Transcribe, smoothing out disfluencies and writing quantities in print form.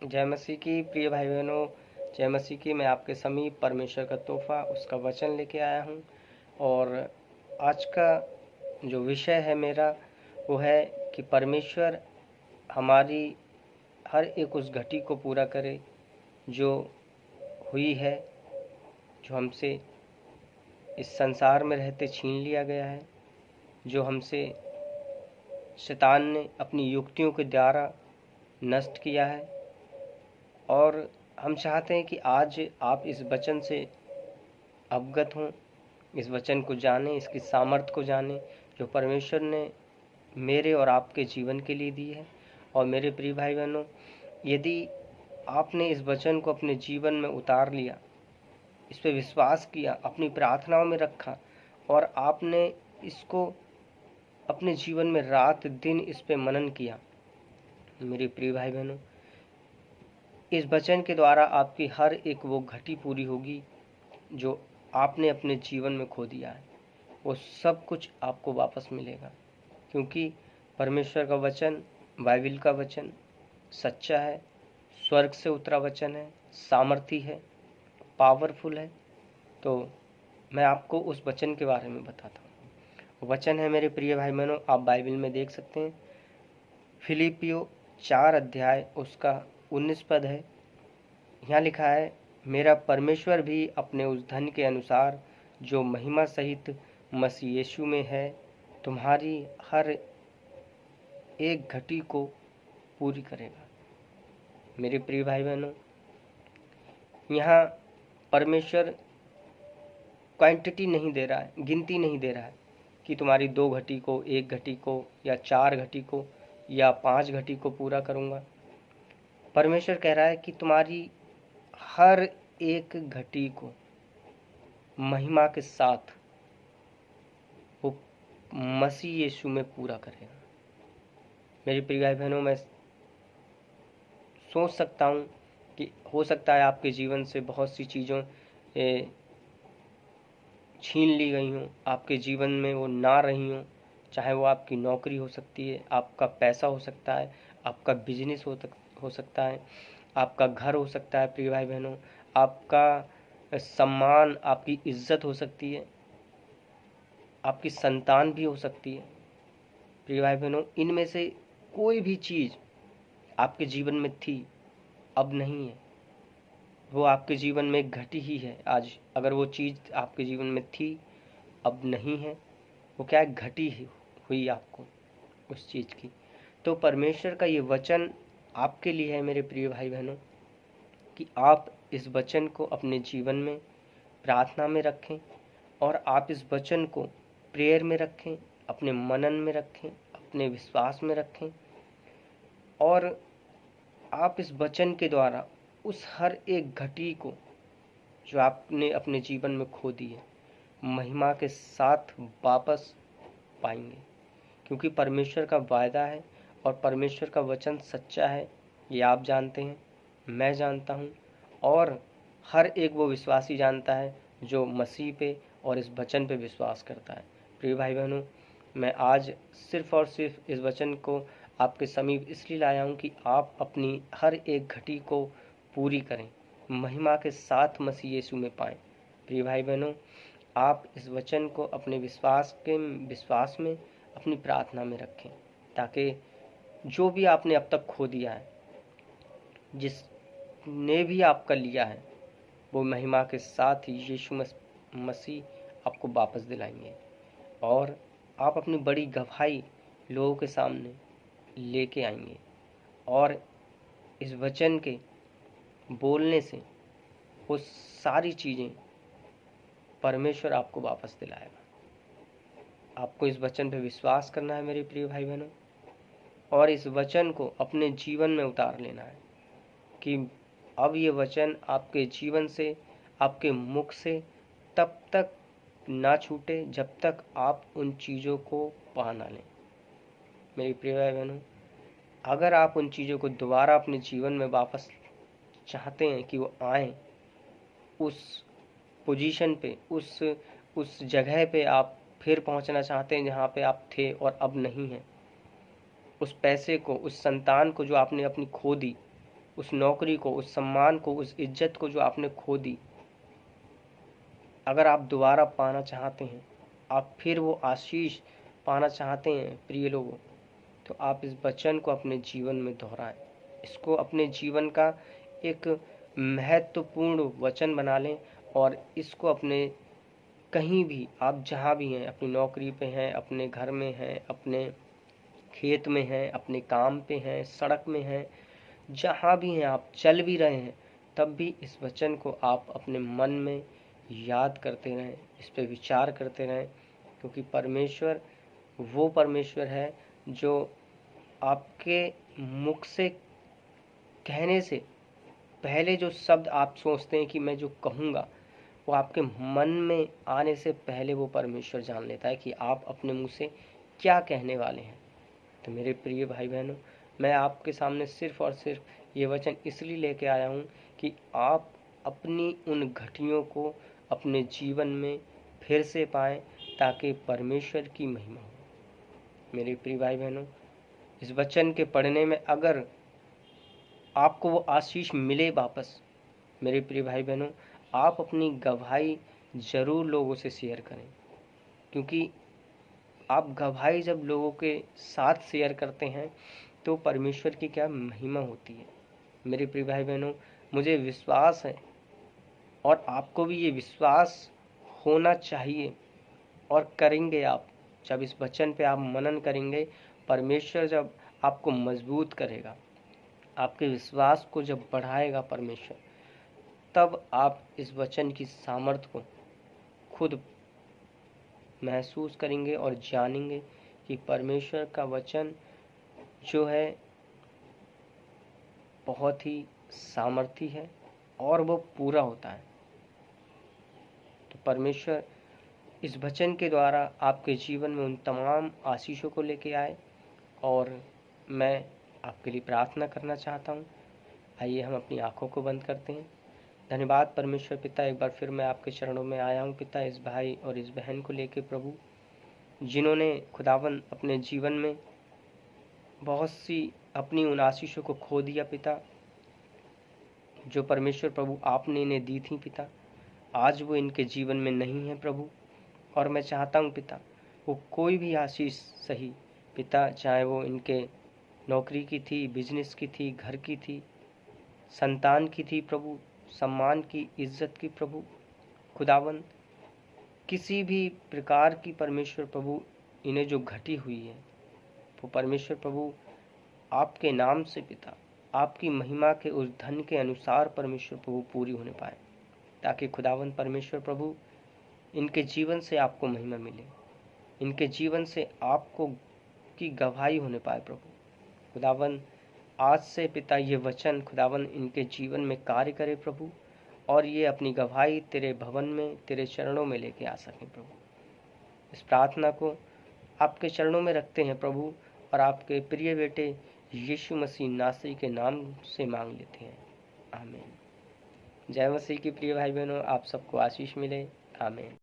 जय मसीह की प्रिय भाई बहनों, जय मसीह की। मैं आपके समीप परमेश्वर का तोहफा, उसका वचन लेके आया हूँ। और आज का जो विषय है मेरा, वो है कि परमेश्वर हमारी हर एक उस घटी को पूरा करे जो हुई है, जो हमसे इस संसार में रहते छीन लिया गया है, जो हमसे शैतान ने अपनी युक्तियों के द्वारा नष्ट किया है। और हम चाहते हैं कि आज आप इस वचन से अवगत हों, इस वचन को जानें, इसकी सामर्थ्य को जानें जो परमेश्वर ने मेरे और आपके जीवन के लिए दी है। और मेरे प्रिय भाई बहनों, यदि आपने इस वचन को अपने जीवन में उतार लिया, इस पर विश्वास किया, अपनी प्रार्थनाओं में रखा और आपने इसको अपने जीवन में रात दिन इस पे मनन किया, मेरे प्रिय भाई बहनों, इस वचन के द्वारा आपकी हर एक वो घटी पूरी होगी जो आपने अपने जीवन में खो दिया है। वो सब कुछ आपको वापस मिलेगा, क्योंकि परमेश्वर का वचन, बाइबल का वचन सच्चा है, स्वर्ग से उतरा वचन है, सामर्थी है, पावरफुल है। तो मैं आपको उस वचन के बारे में बताता हूँ। वचन है मेरे प्रिय भाई बहनों, आप बाइबल में देख सकते हैं, फिलिपियो 4 अध्याय उसका 19 पद है। यहाँ लिखा है, मेरा परमेश्वर भी अपने उस धन के अनुसार जो महिमा सहित मसीह यीशु में है, तुम्हारी हर एक घटी को पूरी करेगा। मेरे प्रिय भाई बहनों, यहाँ परमेश्वर क्वांटिटी नहीं दे रहा है, गिनती नहीं दे रहा है कि तुम्हारी 2 घटी को, 1 घटी को या 4 घटी को या 5 घटी को पूरा करूँगा। परमेश्वर कह रहा है कि तुम्हारी हर एक घटी को महिमा के साथ वो मसीह यीशु में पूरा करेगा। मेरे प्रिय भाई बहनों, मैं सोच सकता हूँ कि हो सकता है आपके जीवन से बहुत सी चीज़ों छीन ली गई हों, आपके जीवन में वो ना रही हों। चाहे वो आपकी नौकरी हो सकती है, आपका पैसा हो सकता है, आपका बिजनेस हो सकता है, आपका घर हो सकता है। प्रिय भाई बहनों, आपका सम्मान, आपकी इज्जत हो सकती है, आपकी संतान भी हो सकती है। प्रिय भाई बहनों, इनमें से कोई भी चीज़ आपके जीवन में थी, अब नहीं है। वो आपके जीवन में एक घटी ही है आज। अगर वो चीज़ आपके जीवन में थी, अब नहीं है, वो क्या है, घटी हुई आपको उस चीज़ की। तो परमेश्वर का ये वचन आपके लिए है मेरे प्रिय भाई बहनों, कि आप इस वचन को अपने जीवन में प्रार्थना में रखें और आप इस वचन को प्रेयर में रखें, अपने मनन में रखें, अपने विश्वास में रखें। और आप इस वचन के द्वारा उस हर एक घटी को जो आपने अपने जीवन में खो दी है, महिमा के साथ वापस पाएंगे, क्योंकि परमेश्वर का वायदा है और परमेश्वर का वचन सच्चा है। ये आप जानते हैं, मैं जानता हूँ, और हर एक वो विश्वासी जानता है जो मसीह पे और इस वचन पे विश्वास करता है। प्रिय भाई बहनों, मैं आज सिर्फ और सिर्फ इस वचन को आपके समीप इसलिए लाया हूँ कि आप अपनी हर एक घटी को पूरी करें, महिमा के साथ मसीह यीशु में पाएं। प्रिय भाई बहनों, आप इस वचन को अपने विश्वास में, अपनी प्रार्थना में रखें, ताकि जो भी आपने अब तक खो दिया है, जिसने भी आपका लिया है, वो महिमा के साथ ही यीशु मसीह आपको वापस दिलाएंगे और आप अपनी बड़ी गवाही लोगों के सामने लेके आएंगे। और इस वचन के बोलने से वो सारी चीज़ें परमेश्वर आपको वापस दिलाएगा। आपको इस वचन पे विश्वास करना है मेरे प्रिय भाई बहनों, और इस वचन को अपने जीवन में उतार लेना है कि अब ये वचन आपके जीवन से, आपके मुख से तब तक ना छूटे जब तक आप उन चीज़ों को पा ना लें। मेरे प्रिय भाई बहनों, अगर आप उन चीज़ों को दोबारा अपने जीवन में वापस चाहते हैं कि वो आए, उस पोजीशन पे, उस जगह पे आप फिर पहुंचना चाहते हैं जहाँ पे आप थे और अब नहीं हैं, उस पैसे को, उस संतान को जो आपने अपनी खो दी, उस नौकरी को, उस सम्मान को, उस इज्जत को जो आपने खो दी, अगर आप दोबारा पाना चाहते हैं, आप फिर वो आशीष पाना चाहते हैं प्रिय लोगों, तो आप इस वचन को अपने जीवन में दोहराएं। इसको अपने जीवन का एक महत्वपूर्ण वचन बना लें और इसको अपने कहीं भी, आप जहाँ भी हैं, अपनी नौकरी पे हैं, अपने घर में हैं, अपने खेत में हैं, अपने काम पे हैं, सड़क में हैं, जहाँ भी हैं, आप चल भी रहे हैं, तब भी इस वचन को आप अपने मन में याद करते रहें, इस पे विचार करते रहें, क्योंकि परमेश्वर वो परमेश्वर है जो आपके मुख से कहने से पहले जो शब्द आप सोचते हैं कि मैं जो कहूँगा, वो आपके मन में आने से पहले वो परमेश्वर जान लेता है कि आप अपने मुंह से क्या कहने वाले हैं। तो मेरे प्रिय भाई बहनों, मैं आपके सामने सिर्फ और सिर्फ ये वचन इसलिए लेके आया हूँ कि आप अपनी उन घटियों को अपने जीवन में फिर से पाएं, ताकि परमेश्वर की महिमा हो। मेरे प्रिय भाई बहनों, इस वचन के पढ़ने में अगर आपको वो आशीष मिले वापस, मेरे प्रिय भाई बहनों, आप अपनी गवाही ज़रूर लोगों से शेयर करें, क्योंकि आप गवाही जब लोगों के साथ शेयर करते हैं तो परमेश्वर की क्या महिमा होती है। मेरे प्रिय भाई बहनों, मुझे विश्वास है और आपको भी ये विश्वास होना चाहिए, और करेंगे आप जब इस वचन पे आप मनन करेंगे, परमेश्वर जब आपको मजबूत करेगा, आपके विश्वास को जब बढ़ाएगा परमेश्वर, तब आप इस वचन की सामर्थ्य को खुद महसूस करेंगे और जानेंगे कि परमेश्वर का वचन जो है बहुत ही सामर्थी है और वो पूरा होता है। तो परमेश्वर इस वचन के द्वारा आपके जीवन में उन तमाम आशीषों को लेके आए, और मैं आपके लिए प्रार्थना करना चाहता हूँ। आइए हम अपनी आंखों को बंद करते हैं। धन्यवाद परमेश्वर पिता, एक बार फिर मैं आपके चरणों में आया हूँ पिता, इस भाई और इस बहन को लेके प्रभु, जिन्होंने खुदावन अपने जीवन में बहुत सी अपनी उन आशीषों को खो दिया पिता, जो परमेश्वर प्रभु आपने इन्हें दी थी पिता, आज वो इनके जीवन में नहीं है प्रभु। और मैं चाहता हूँ पिता, वो कोई भी आशीष सही पिता, चाहे वो इनके नौकरी की थी, बिजनेस की थी, घर की थी, संतान की थी प्रभु, सम्मान की, इज्जत की प्रभु, खुदावन किसी भी प्रकार की परमेश्वर प्रभु इन्हें जो घटी हुई है, वो परमेश्वर प्रभु आपके नाम से पिता, आपकी महिमा के उस धन के अनुसार परमेश्वर प्रभु पूरी होने पाए, ताकि खुदावन परमेश्वर प्रभु इनके जीवन से आपको महिमा मिले, इनके जीवन से आपको की गवाही होने पाए प्रभु। खुदावन आज से पिता ये वचन खुदावन इनके जीवन में कार्य करे प्रभु, और ये अपनी गवाही तेरे भवन में, तेरे चरणों में लेके आ सकें प्रभु। इस प्रार्थना को आपके चरणों में रखते हैं प्रभु, और आपके प्रिय बेटे यीशु मसीह नासरी के नाम से मांग लेते हैं, आमीन। जय मसीह की प्रिय भाई बहनों, आप सबको आशीष मिले, आमीन।